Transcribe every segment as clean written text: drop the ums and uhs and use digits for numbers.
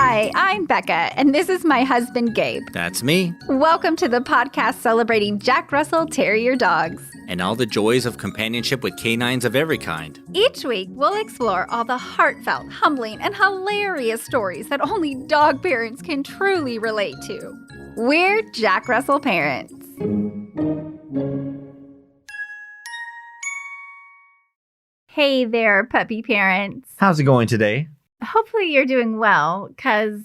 Hi, I'm Becca, and this is my husband, Gabe. That's me. Welcome to the podcast celebrating Jack Russell Terrier dogs. And all the joys of companionship with canines of every kind. Each week, we'll explore all the heartfelt, humbling, and hilarious stories that only dog parents can truly relate to. We're Jack Russell parents. Hey there, puppy parents. How's it going today? Hopefully you're doing well, because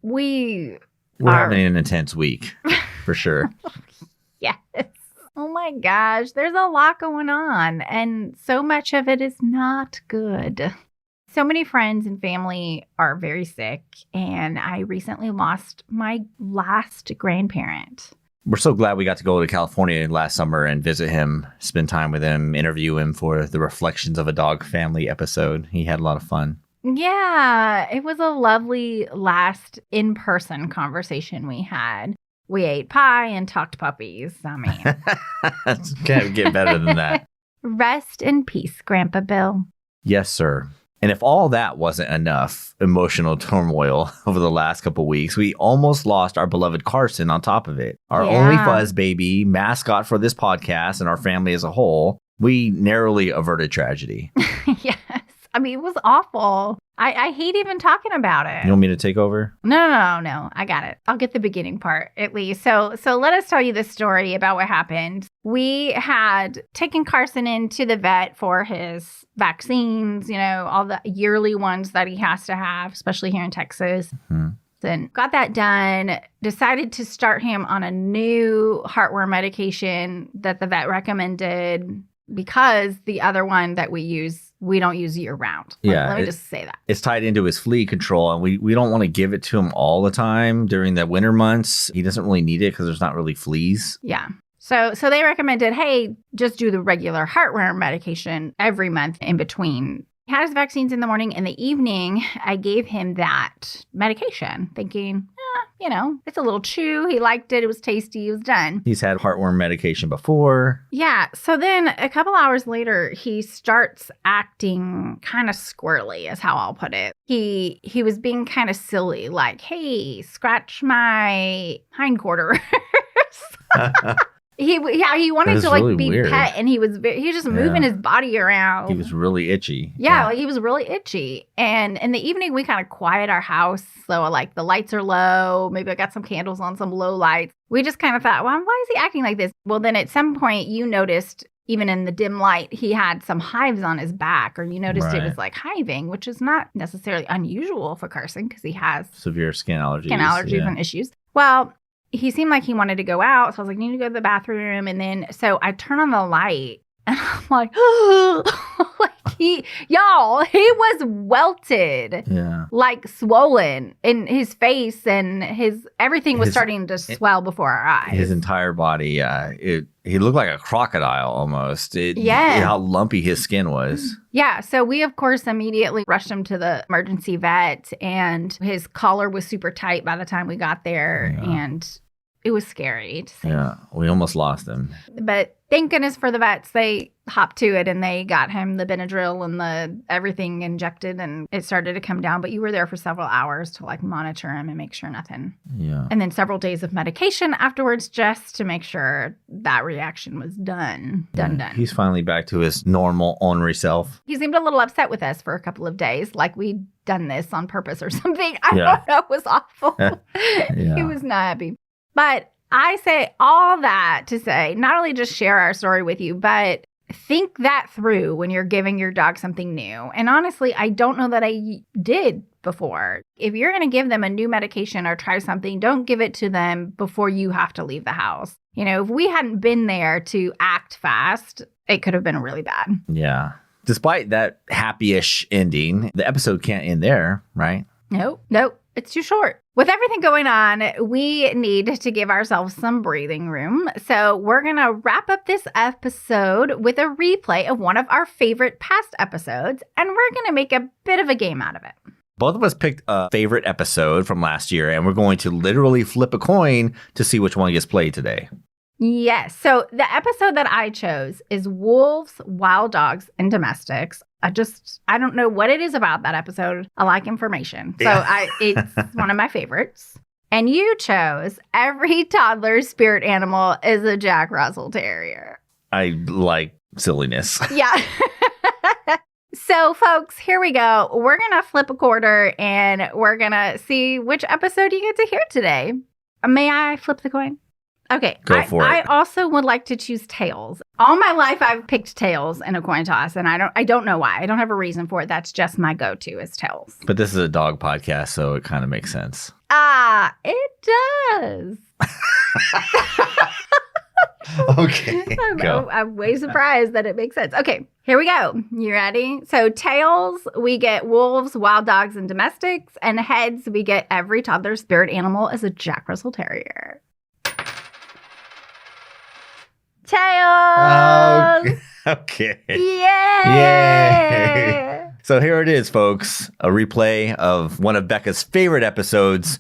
we're having an intense week, for sure. Yes. Oh my gosh, there's a lot going on, and so much of it is not good. So many friends and family are very sick, and I recently lost my last grandparent. We're so glad we got to go to California last summer and visit him, spend time with him, interview him for the Reflections of a Dog Family episode. He had a lot of fun. Yeah, it was a lovely last in-person conversation we had. We ate pie and talked puppies. I mean, Can't get better than that. Rest in peace, Grandpa Bill. Yes, sir. And if all that wasn't enough emotional turmoil over the last couple of weeks, we almost lost our beloved Carson on top of it. Our only fuzz baby, mascot for this podcast and our family as a whole. We narrowly averted tragedy. Yes. I mean, it was awful. I hate even talking about it. You want me to take over? No. I got it. I'll get the beginning part at least. So let us tell you the story about what happened. We had taken Carson into the vet for his vaccines, all the yearly ones that he has to have, especially here in Texas. Mm-hmm. Then got that done, decided to start him on a new heartworm medication that the vet recommended because the other one that we don't use year round. Let me just say that. It's tied into his flea control, and we don't want to give it to him all the time during the winter months. He doesn't really need it because there's not really fleas. Yeah. So they recommended, hey, just do the regular heartworm medication every month in between. He had his vaccines in the morning. In the evening, I gave him that medication, thinking, it's a little chew. He liked it. It was tasty. It was done. He's had heartworm medication before. Yeah. So then a couple hours later, he starts acting kind of squirrely, is how I'll put it. He was being kind of silly, like, hey, scratch my hindquarters. He wanted to really be weird. Pet, and he was just moving his body around. He was really itchy. Yeah, he was really itchy. And in the evening, we kind of quiet our house. So like the lights are low. Maybe I got some candles on, some low lights. We just kind of thought, well, why is he acting like this? Well, then at some point you noticed, even in the dim light, he had some hives on his back, or you noticed it was like hiving, which is not necessarily unusual for Carson because he has severe skin allergies and issues. Well, he seemed like he wanted to go out. So I was like, you need to go to the bathroom. And then, so I turn on the light and I'm like, he was welted. Yeah. Like swollen in his face, and everything was starting to swell before our eyes. His entire body. He looked like a crocodile almost. How lumpy his skin was. Yeah. So we, of course, immediately rushed him to the emergency vet, and his collar was super tight by the time we got there. Yeah. And it was scary to see. Yeah. We almost lost him. But thank goodness for the vets. They hopped to it and they got him the Benadryl and the everything injected, and it started to come down. But you were there for several hours to like monitor him and make sure nothing. Yeah. And then several days of medication afterwards just to make sure that reaction was done. Done. He's finally back to his normal ornery self. He seemed a little upset with us for a couple of days, like we'd done this on purpose or something. I don't know. It was awful. He was not happy. But I say all that to say, not only just share our story with you, but think that through when you're giving your dog something new. And honestly, I don't know that I did before. If you're going to give them a new medication or try something, don't give it to them before you have to leave the house. If we hadn't been there to act fast, it could have been really bad. Yeah. Despite that happy-ish ending, the episode can't end there, right? Nope. It's too short. With everything going on, we need to give ourselves some breathing room. So we're going to wrap up this episode with a replay of one of our favorite past episodes, and we're going to make a bit of a game out of it. Both of us picked a favorite episode from last year, and we're going to literally flip a coin to see which one gets played today. Yes. So the episode that I chose is Wolves, Wild Dogs, and Domestics. I don't know what it is about that episode. I like information. So it's one of my favorites. And you chose every toddler's spirit animal is a Jack Russell Terrier. I like silliness. Yeah. So, folks, here we go. We're going to flip a quarter and we're going to see which episode you get to hear today. May I flip the coin? Okay. Go for it. I also would like to choose tails. All my life, I've picked tails in a coin toss, and I don't know why. I don't have a reason for it. That's just my go-to is tails. But this is a dog podcast, so it kind of makes sense. It does. Okay. I'm way surprised that it makes sense. Okay, here we go. You ready? So tails, we get wolves, wild dogs, and domestics. And heads, we get every toddler's spirit animal is a Jack Russell Terrier. Tails! Okay. Yay! So here it is, folks. A replay of one of Becca's favorite episodes,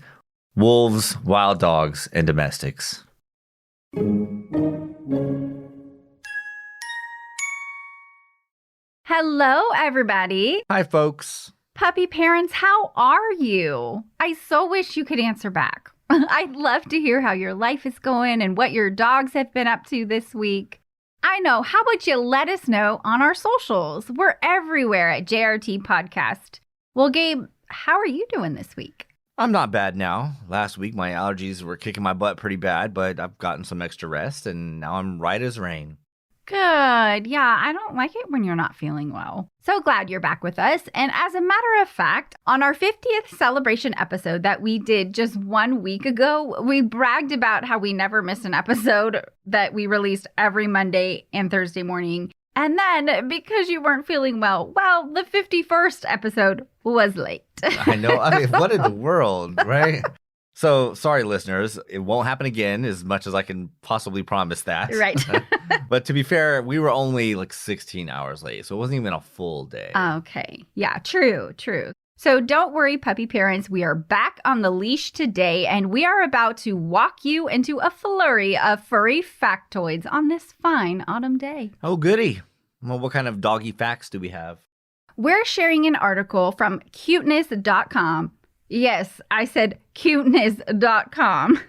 Wolves, Wild Dogs, and Domestics. Hello, everybody. Hi, folks. Puppy parents, how are you? I so wish you could answer back. I'd love to hear how your life is going and what your dogs have been up to this week. I know. How about you let us know on our socials? We're everywhere at JRT Podcast. Well, Gabe, how are you doing this week? I'm not bad now. Last week, my allergies were kicking my butt pretty bad, but I've gotten some extra rest, and now I'm right as rain. Good. Yeah, I don't like it when you're not feeling well. So glad you're back with us. And as a matter of fact, on our 50th celebration episode that we did just 1 week ago, we bragged about how we never miss an episode, that we released every Monday and Thursday morning. And then, because you weren't feeling well, the 51st episode was late. I know. I mean, what in the world, right? So, sorry, listeners. It won't happen again, as much as I can possibly promise that. Right. But to be fair, we were only like 16 hours late, so it wasn't even a full day. Okay. Yeah, true. So don't worry, puppy parents. We are back on the leash today, and we are about to walk you into a flurry of furry factoids on this fine autumn day. Oh, goody. Well, what kind of doggy facts do we have? We're sharing an article from cuteness.com. Yes, I said cuteness.com.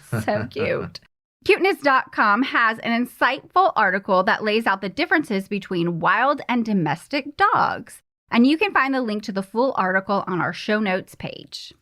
So cute. Cuteness.com has an insightful article that lays out the differences between wild and domestic dogs. And you can find the link to the full article on our show notes page.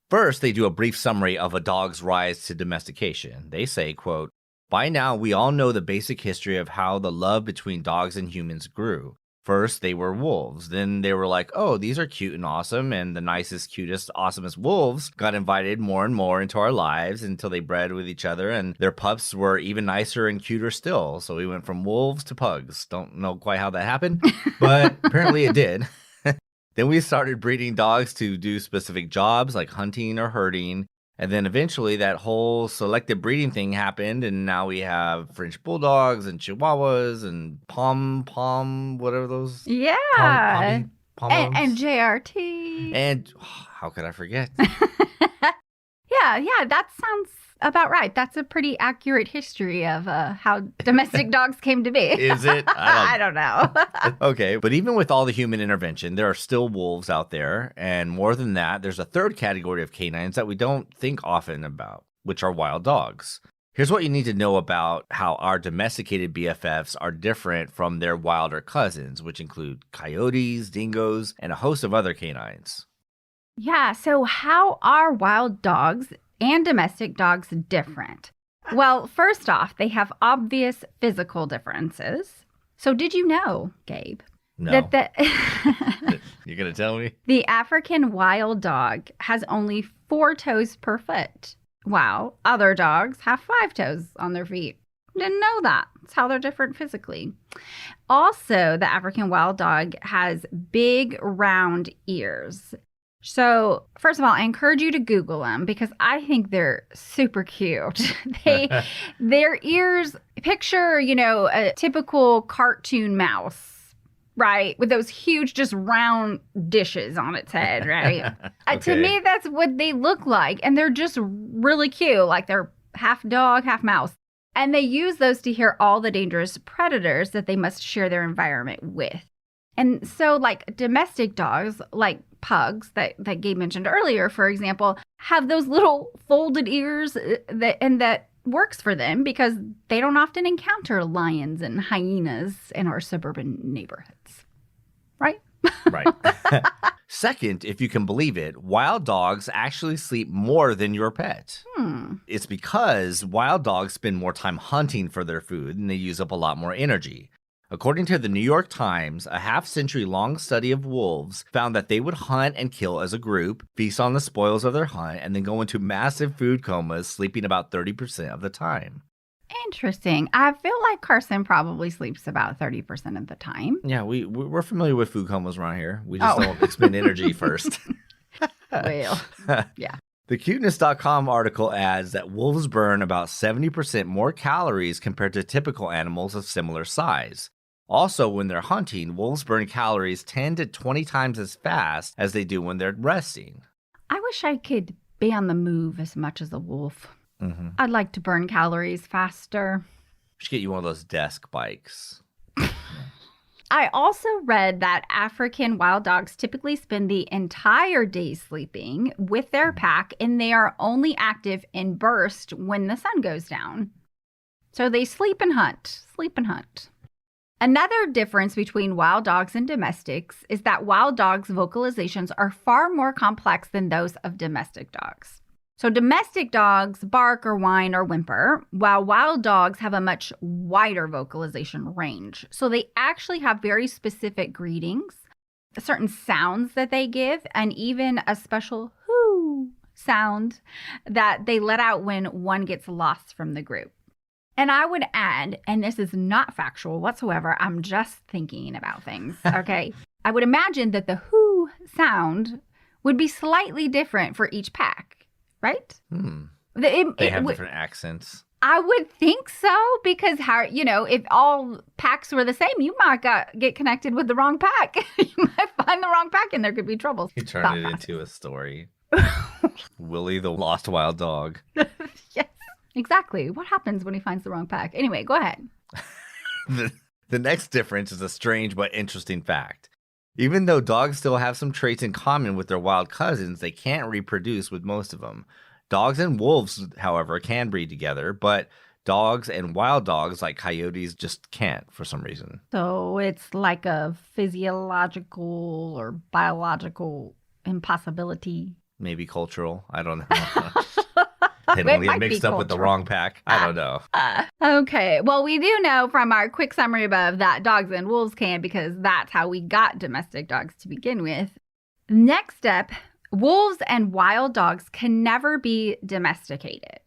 First, they do a brief summary of a dog's rise to domestication. They say, quote, "By now, we all know the basic history of how the love between dogs and humans grew. First, they were wolves. Then they were like, oh, these are cute and awesome. And the nicest, cutest, awesomest wolves got invited more and more into our lives until they bred with each other. And their pups were even nicer and cuter still. So we went from wolves to pugs. Don't know quite how that happened, but apparently it did. Then we started breeding dogs to do specific jobs like hunting or herding. And then eventually that whole selective breeding thing happened, and now we have French bulldogs and chihuahuas and pom, whatever those. Yeah. And JRT. And how could I forget? Yeah, that sounds about right. That's a pretty accurate history of how domestic dogs came to be. Is it? I don't know. Okay, but even with all the human intervention, there are still wolves out there. And more than that, there's a third category of canines that we don't think often about, which are wild dogs. Here's what you need to know about how our domesticated BFFs are different from their wilder cousins, which include coyotes, dingoes, and a host of other canines. Yeah, so how are wild dogs and domestic dogs different? Well, first off, they have obvious physical differences. So did you know, Gabe? No. That You're going to tell me? The African wild dog has only 4 toes per foot, while other dogs have 5 toes on their feet. Didn't know that. That's how they're different physically. Also, the African wild dog has big, round ears. So, first of all, I encourage you to Google them because I think they're super cute. Their ears, picture, a typical cartoon mouse, right? With those huge, just round dishes on its head, right? Okay. To me, that's what they look like. And they're just really cute. Like they're half dog, half mouse. And they use those to hear all the dangerous predators that they must share their environment with. And so like domestic dogs, like pugs that Gabe mentioned earlier, for example, have those little folded ears that works for them because they don't often encounter lions and hyenas in our suburban neighborhoods. Right? Right. Second, if you can believe it, wild dogs actually sleep more than your pet. It's because wild dogs spend more time hunting for their food and they use up a lot more energy. According to the New York Times, a half-century-long study of wolves found that they would hunt and kill as a group, feast on the spoils of their hunt, and then go into massive food comas, sleeping about 30% of the time. Interesting. I feel like Carson probably sleeps about 30% of the time. Yeah, we're familiar with food comas around here. We just don't expend energy first. Well, yeah. The cuteness.com article adds that wolves burn about 70% more calories compared to typical animals of similar size. Also, when they're hunting, wolves burn calories 10 to 20 times as fast as they do when they're resting. I wish I could be on the move as much as a wolf. Mm-hmm. I'd like to burn calories faster. We should get you one of those desk bikes. I also read that African wild dogs typically spend the entire day sleeping with their pack, and they are only active in bursts when the sun goes down. So they sleep and hunt. Another difference between wild dogs and domestics is that wild dogs' vocalizations are far more complex than those of domestic dogs. So domestic dogs bark or whine or whimper, while wild dogs have a much wider vocalization range. So they actually have very specific greetings, certain sounds that they give, and even a special whoo sound that they let out when one gets lost from the group. And I would add, and this is not factual whatsoever, I'm just thinking about things, okay? I would imagine that the whoo sound would be slightly different for each pack, right? They have different accents. I would think so, because if all packs were the same, you might get connected with the wrong pack. You might find the wrong pack and there could be trouble. You turn it into a story. Willie the lost wild dog. Yes. Exactly. What happens when he finds the wrong pack? Anyway, go ahead. The next difference is a strange but interesting fact. Even though dogs still have some traits in common with their wild cousins, they can't reproduce with most of them. Dogs and wolves, however, can breed together, but dogs and wild dogs like coyotes just can't for some reason. So it's like a physiological or biological impossibility. Maybe cultural. I don't know. They don't get mixed up with the wrong pack. I don't know. Okay. Well, we do know from our quick summary above that dogs and wolves can, because that's how we got domestic dogs to begin with. Next step, wolves and wild dogs can never be domesticated.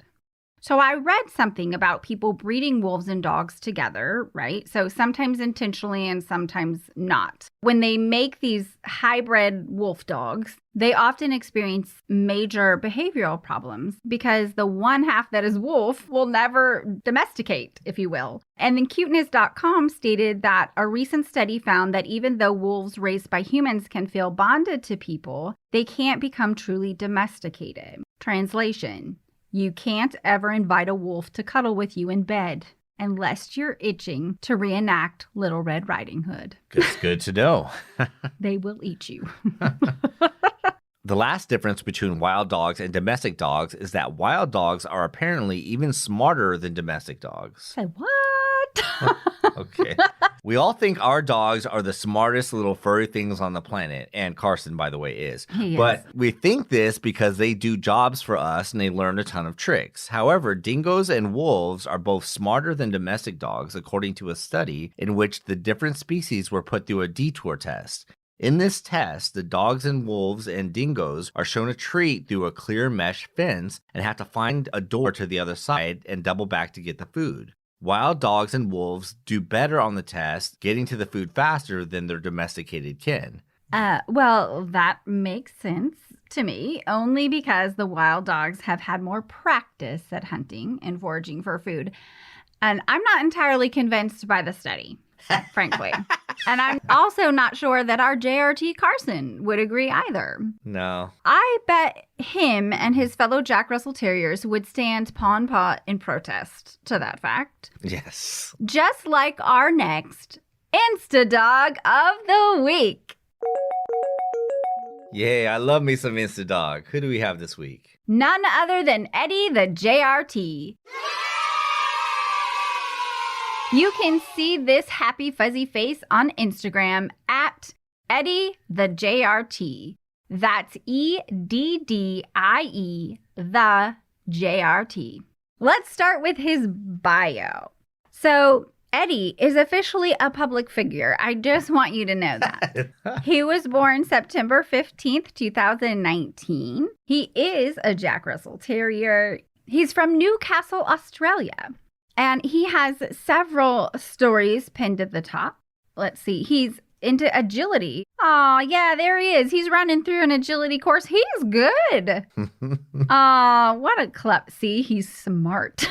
So I read something about people breeding wolves and dogs together, right? So sometimes intentionally and sometimes not. When they make these hybrid wolf dogs, they often experience major behavioral problems because the one half that is wolf will never domesticate, if you will. And then cuteness.com stated that a recent study found that even though wolves raised by humans can feel bonded to people, they can't become truly domesticated. Translation: you can't ever invite a wolf to cuddle with you in bed unless you're itching to reenact Little Red Riding Hood. It's good to know. They will eat you. The last difference between wild dogs and domestic dogs is that wild dogs are apparently even smarter than domestic dogs. Say what? Okay. We all think our dogs are the smartest little furry things on the planet. And Carson, by the way, is. He is. But we think this because they do jobs for us and they learn a ton of tricks. However, dingoes and wolves are both smarter than domestic dogs, according to a study in which the different species were put through a detour test. In this test, the dogs and wolves and dingoes are shown a treat through a clear mesh fence and have to find a door to the other side and double back to get the food. Wild dogs and wolves do better on the test, getting to the food faster than their domesticated kin. Well, that makes sense to me, only because the wild dogs have had more practice at hunting and foraging for food. And I'm not entirely convinced by the study, frankly. And I'm also not sure that our JRT Carson would agree either. No. I bet him and his fellow Jack Russell Terriers would stand paw and paw in protest to that fact. Yes. Just like our next Insta Dog of the Week. Yay, I love me some Insta Dog. Who do we have this week? None other than Eddie the JRT. You can see this happy fuzzy face on Instagram at Eddie the JRT. That's EDDIE the JRT. Let's start with his bio. So Eddie is officially a public figure. I just want you to know that. He was born September 15th, 2019. He is a Jack Russell Terrier. He's from Newcastle, Australia. And he has several stories pinned at the top. Let's see. He's into agility. Oh, yeah, there he is. He's running through an agility course. He's good. What a klep. See, he's smart.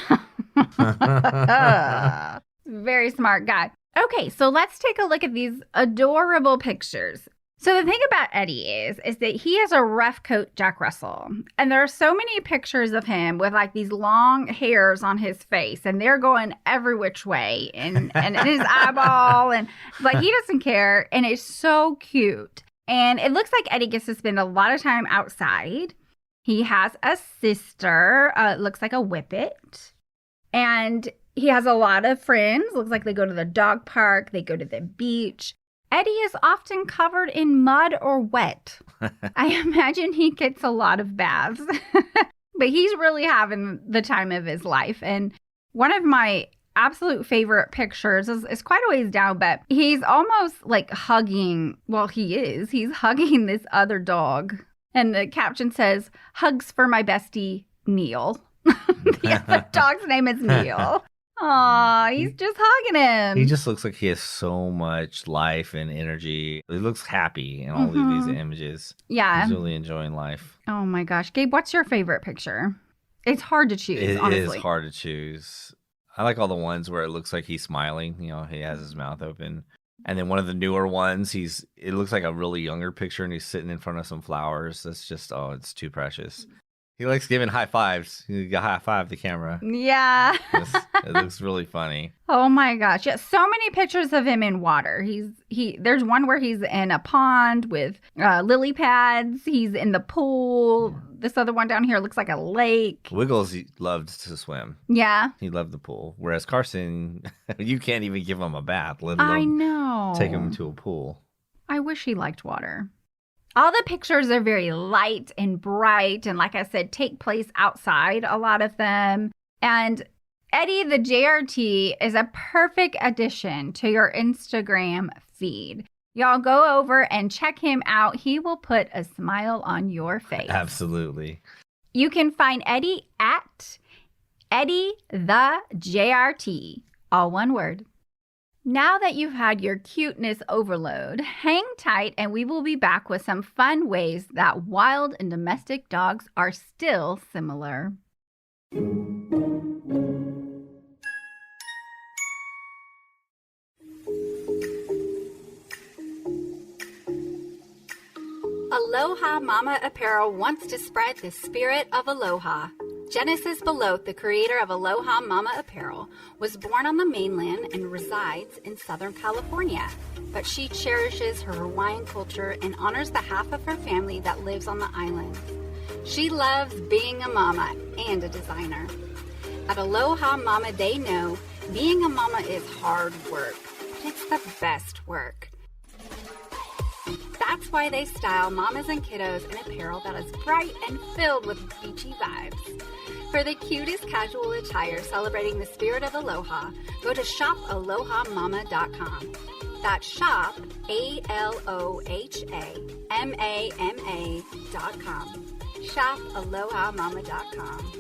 Very smart guy. Okay, so let's take a look at these adorable pictures. So the thing about Eddie is that he has a rough coat Jack Russell. And there are so many pictures of him with like these long hairs on his face. And they're going every which way. And his eyeball. And like he doesn't care. And it's so cute. And it looks like Eddie gets to spend a lot of time outside. He has a sister. Looks like a whippet. And he has a lot of friends. Looks like they go to the dog park. They go to the beach. Eddie is often covered in mud or wet. I imagine he gets a lot of baths. But he's really having the time of his life. And one of my absolute favorite pictures is quite a ways down, but he's almost like hugging, well, he's hugging this other dog. And the caption says, "Hugs for my bestie, Neil." The other dog's name is Neil. Aw, he's just hugging him. He just looks like he has so much life and energy. He looks happy in all of these images. Yeah. He's really enjoying life. Oh my gosh. Gabe, what's your favorite picture? It's hard to choose, honestly. It is hard to choose. I like all the ones where it looks like he's smiling. You know, he has his mouth open. And then one of the newer ones, it looks like a really younger picture and he's sitting in front of some flowers. That's just, it's too precious. He likes giving high fives. You got high five the camera. Yeah. It looks really funny. Oh my gosh. Yeah, so many pictures of him in water. There's one where he's in a pond with lily pads. He's in the pool. This other one down here looks like a lake. Wiggles loved to swim. Yeah. He loved the pool. Whereas Carson, you can't even give him a bath, let alone I know. Take him to a pool. I wish he liked water. All the pictures are very light and bright. And like I said, take place outside, a lot of them. And Eddie the JRT is a perfect addition to your Instagram feed. Y'all go over and check him out. He will put a smile on your face. Absolutely. You can find Eddie at Eddie the JRT. All one word. Now that you've had your cuteness overload, hang tight and we will be back with some fun ways that wild and domestic dogs are still similar. Aloha Mama Apparel wants to spread the spirit of aloha. Genesis Belote, the creator of Aloha Mama Apparel, was born on the mainland and resides in Southern California. But she cherishes her Hawaiian culture and honors the half of her family that lives on the island. She loves being a mama and a designer. At Aloha Mama, they know being a mama is hard work, but it's the best work. That's why they style mamas and kiddos in apparel that is bright and filled with beachy vibes. For the cutest casual attire celebrating the spirit of aloha, go to shopalohamama.com. That's shop, ALOHAMAMA.com. Shopalohamama.com.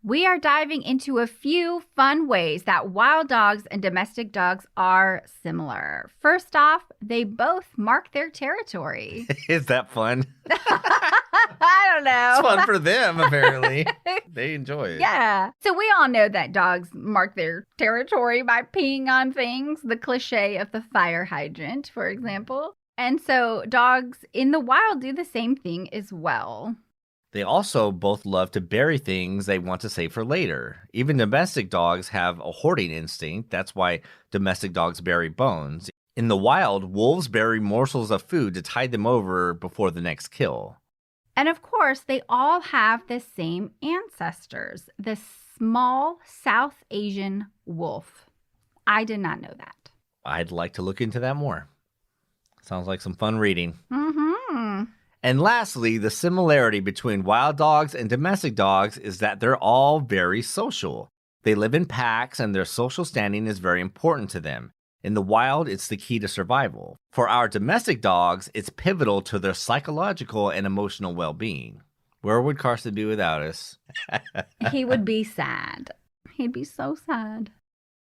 We are diving into a few fun ways that wild dogs and domestic dogs are similar. First off, they both mark their territory. Is that fun? I don't know. It's fun for them, apparently. They enjoy it. Yeah. So we all know that dogs mark their territory by peeing on things. The cliche of the fire hydrant, for example. And so dogs in the wild do the same thing as well. They also both love to bury things they want to save for later. Even domestic dogs have a hoarding instinct. That's why domestic dogs bury bones. In the wild, wolves bury morsels of food to tide them over before the next kill. And of course, they all have the same ancestors, the small South Asian wolf. I did not know that. I'd like to look into that more. Sounds like some fun reading. Mm-hmm. And lastly, the similarity between wild dogs and domestic dogs is that they're all very social. They live in packs and their social standing is very important to them. In the wild, it's the key to survival. For our domestic dogs, it's pivotal to their psychological and emotional well-being. Where would Carson be without us? He would be sad. He'd be so sad.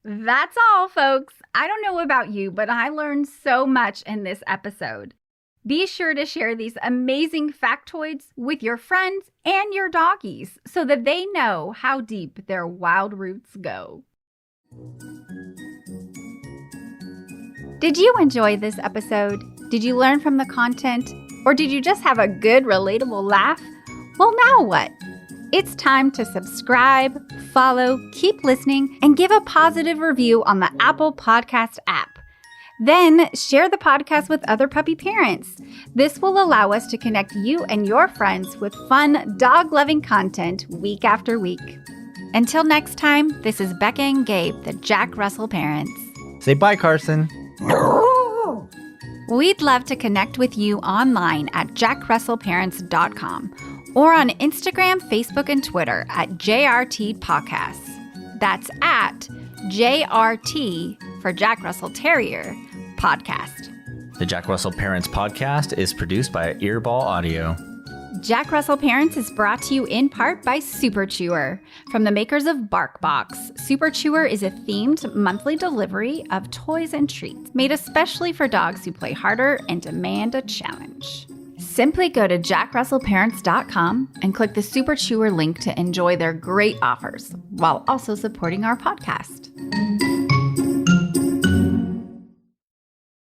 That's all, folks. I don't know about you, but I learned so much in this episode. Be sure to share these amazing factoids with your friends and your doggies so that they know how deep their wild roots go. Did you enjoy this episode? Did you learn from the content? Or did you just have a good, relatable laugh? Well, now what? It's time to subscribe, follow, keep listening, and give a positive review on the Apple Podcast app. Then share the podcast with other puppy parents. This will allow us to connect you and your friends with fun, dog-loving content week after week. Until next time, this is Becca and Gabe, the Jack Russell parents. Say bye, Carson. We'd love to connect with you online at jackrussellparents.com or on Instagram, Facebook, and Twitter at JRT Podcasts. That's at JRT for Jack Russell Terrier Podcast. The Jack Russell Parents Podcast is produced by Earball Audio. Jack Russell Parents is brought to you in part by Super Chewer. From the makers of BarkBox, Super Chewer is a themed monthly delivery of toys and treats made especially for dogs who play harder and demand a challenge. Simply go to jackrussellparents.com and click the Super Chewer link to enjoy their great offers while also supporting our podcast.